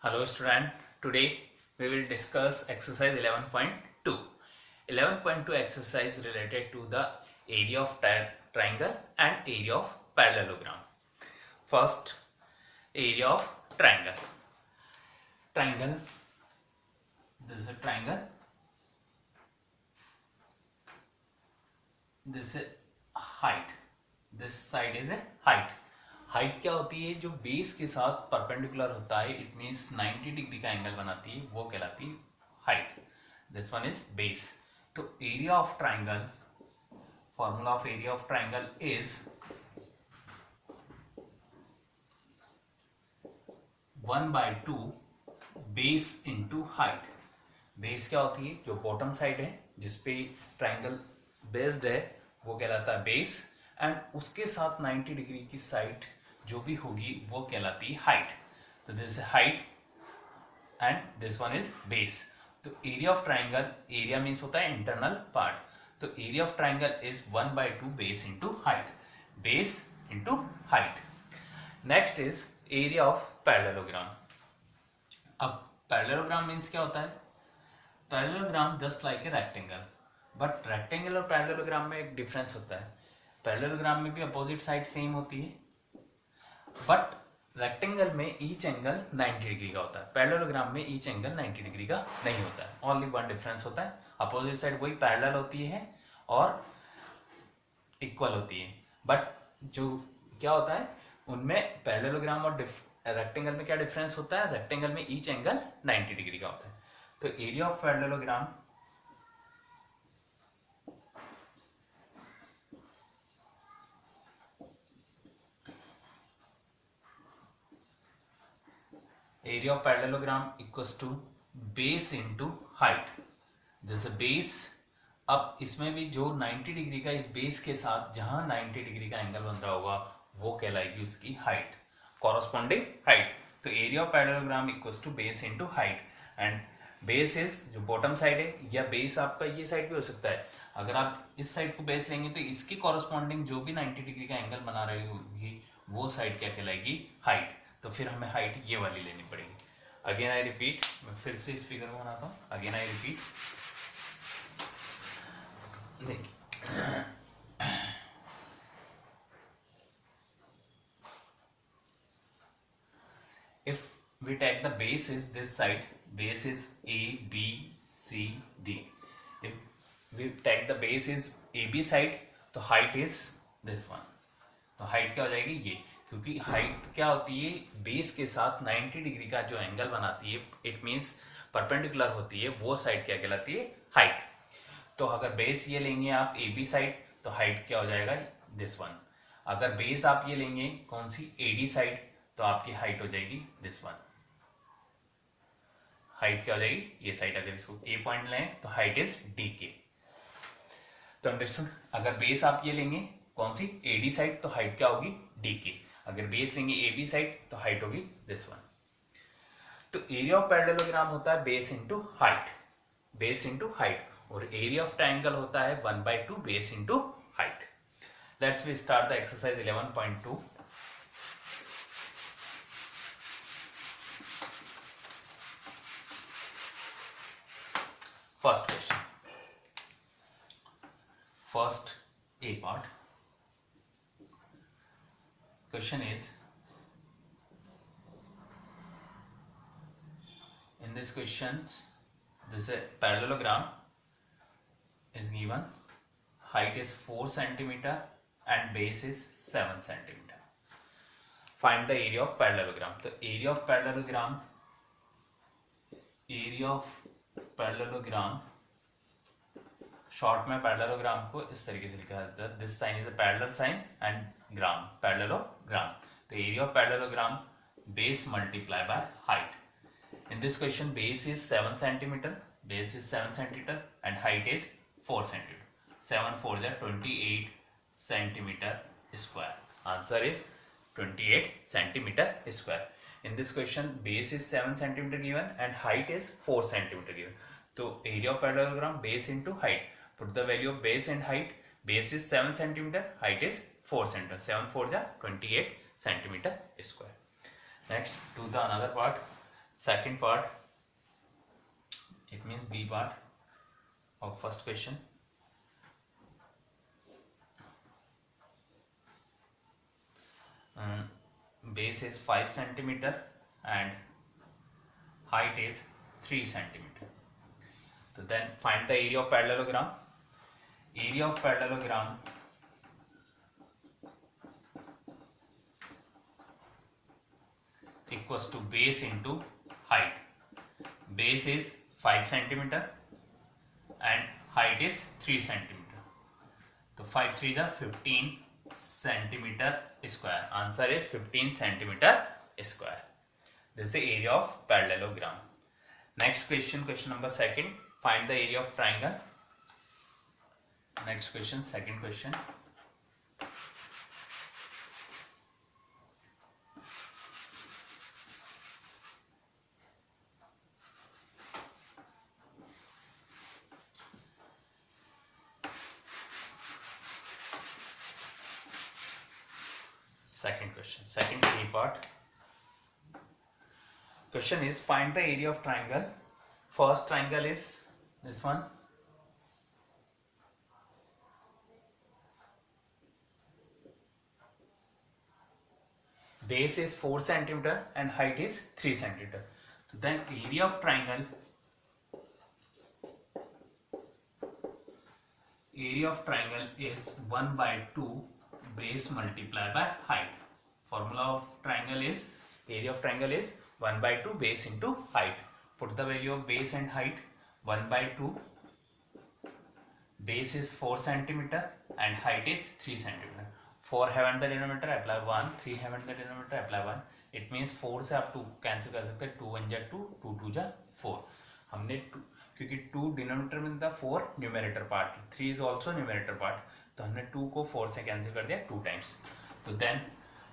Hello student, today we will discuss exercise 11.2. 11.2 exercise related to the area of triangle and area of parallelogram. First, area of triangle. Triangle, this is a triangle, this is height, this side is a height. Height क्या होती है? जो base के साथ perpendicular होता है, it means 90 degree का angle बनाती है, वो कहलाती है height. This one is base. तो area of triangle, formula of area of triangle is 1/2 base into height. Base क्या होती है? जो बॉटम साइड है जिसपे ट्राइंगल बेस्ड है वो कहलाता है बेस, एंड उसके साथ 90 डिग्री की साइड जो भी होगी वो कहलाती है हाइट. तो this is height and this one is base. तो area of triangle, area means होता है इंटरनल पार्ट, तो area of triangle is 1/2 base into height, base into height. Next is area of parallelogram. अब parallelogram means क्या होता है? Parallelogram just like a rectangle, but rectangle और parallelogram में एक डिफरेंस होता है. पैरेललोग्राम में भी अपोजिट साइड सेम होती है, बट रेक्टेंगल में ईच एंगल 90 डिग्री का होता है, पैरेललोग्राम में ईच एंगल 90 डिग्री का नहीं होता है. ओनली वन डिफरेंस होता है, अपोजिट साइड वही पैरेलल होती है और इक्वल होती है. बट जो क्या होता है उनमें, पैरेललोग्राम और रेक्टेंगल में क्या डिफरेंस होता है? रेक्टेंगल में ईच एंगल 90 डिग्री का होता है. तो area of parallelogram area of parallelogram equals to base into height. This base. अब इसमें भी जो 90 डिग्री का इस बेस के साथ जहां 90 डिग्री का एंगल बन रहा होगा वो कहलाएगी उसकी हाइट, कॉरस्पॉन्डिंग हाइट. तो area of parallelogram equals to base into height, and base is जो बॉटम साइड है, या बेस आपका ये साइड भी हो सकता है. अगर आप इस साइड को बेस लेंगे तो इसकी कॉरस्पॉन्डिंग जो भी 90 डिग्री का एंगल बना रही होगी वो साइड क्या कहलाएगी? हाइट. तो फिर हमें हाइट ये वाली लेनी पड़ेगी. अगेन आई रिपीट, मैं फिर से इस फिगर को बनाता हूं. अगेन आई रिपीट, देखिए if we take the base is this side, base is A B C D. If we take the base is AB side, तो height is this one. तो हाइट क्या हो जाएगी? ये. क्योंकि हाइट क्या होती है? बेस के साथ 90 डिग्री का जो एंगल बनाती है, इट मींस परपेंडिकुलर होती है, वो साइड क्या कहलाती है? हाइट. तो अगर बेस ये लेंगे आप ए बी साइड, तो हाइट क्या हो जाएगा? This one. अगर बेस आप ये लेंगे कौन सी? एडी साइड, तो आपकी हाइट हो जाएगी दिस वन. हाइट क्या हो जाएगी? ये साइड. अगर इसको ए पॉइंट लें तो हाइट इज डी के. तो अंडरस्टूड. अगर बेस आप ये लेंगे कौन सी? एडी साइड, तो हाइट क्या होगी? D K. अगर बेस लेंगे ए बी साइड तो हाइट होगी दिस वन. तो एरिया ऑफ पैरेललोग्राम होता है base into height, base into height, और एरिया ऑफ ट्राइंगल होता है 1/2 base into height. Let's we start the exercise 11.2. First question, first A part. Question is, in this question, this is a parallelogram is given. Height is 4 centimeter and base is 7 centimeter. Find the area of parallelogram. तो area of parallelogram, short में parallelogram को इस तरीके से लिखा जाता है. This sign is a parallel sign and gram, parallelogram. तो area of parallelogram base multiply by height. In this question base is 7 centimetre, base is 7 centimetre and height is 4 centimetre. 7 4 जा 28 centimetre square. Answer is 28 centimetre square. In this question, base is 7 centimeter given and height is 4 centimeter given. So area of parallelogram base into height. Put the value of base and height. Base is 7 centimeter, height is 4 centimeter. 7 4 ja 28 centimeter square. Next, do the another part. second part, it means B part of first question. Base is 5 centimeter and height is 3 centimeter. So then find the area of parallelogram. Area of parallelogram equals to base into height. Base is 5 centimeter and height is 3 centimeter. So 5 3 is 15 centimeter square. Answer is 15 centimeter square. This is the area of parallelogram. Next question, question number second. Find the area of triangle. Next question, second question. Second question, second A part. Question is find the area of triangle. First triangle is this one. Base is 4 centimeter and height is 3 centimeter. So then area of triangle, is 1 by 2 base multiplied by height. Formula of triangle is, area of triangle is 1 by 2 base into height. Put the value of base and height. 1 by 2, base is 4 centimeter and height is 3 centimeter. 4 have in the denominator, apply 1. 3 have in the denominator, apply 1. It means 4 से आप 2 cancel कर सकते हैं. 2 1 जा 2, 2 2 जा 4. हमने क्योंकि 2 denominator में था, 4 numerator part, 3 is also numerator part, तो हमने 2 को 4 से कैंसिल कर दिया 2 टाइम्स. तो then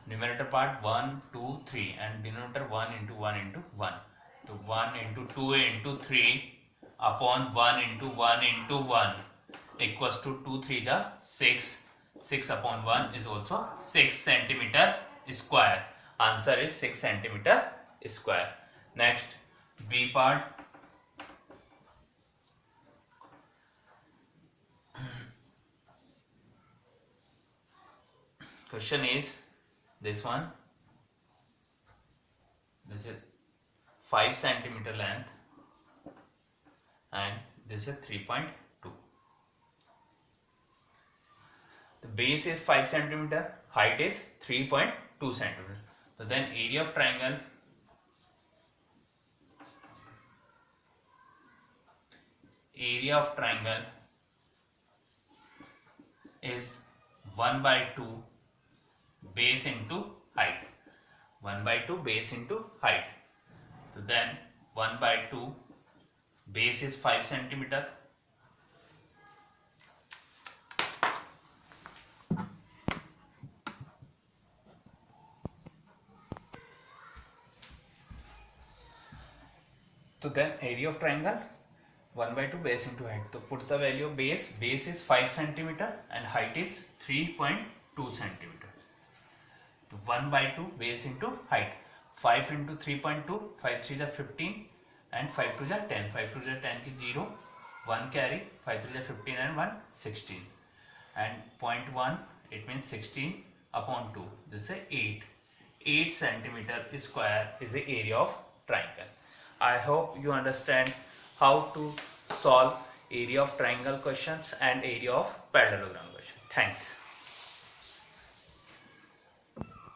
numerator part 1 2 3 and denominator 1 into 1 into 1. तो 1 into 2 into 3 upon 1 into 1 into 1 equals to 2 3 जा 6. 6 upon 1 is also 6 centimeter square. Answer is 6 centimeter square. Next, B part. Question is this one. This is 5 centimeter length and this is 3.2. The base is 5 centimeter, height is 3.2 centimeter. So then area of triangle is 1 by 2 base into height. 1 by 2 base into height. So then 1 by 2 base is 5 centimeter. So then area of triangle 1 by 2 base into height. So put the value of base. Base is 5 centimeter and height is 3.2 centimeter. So 1 by 2 base into height. 5 into 3.2, 5 3 is 15 and 5 2 is 10. 5 2 is 10 ki 0. 1 carry, 5 3 is 15 and 1 16. And 0.1, it means 16 upon 2. This is 8. 8 centimeter square is the area of triangle. I hope you understand how to solve area of triangle questions and area of parallelogram question. Thanks.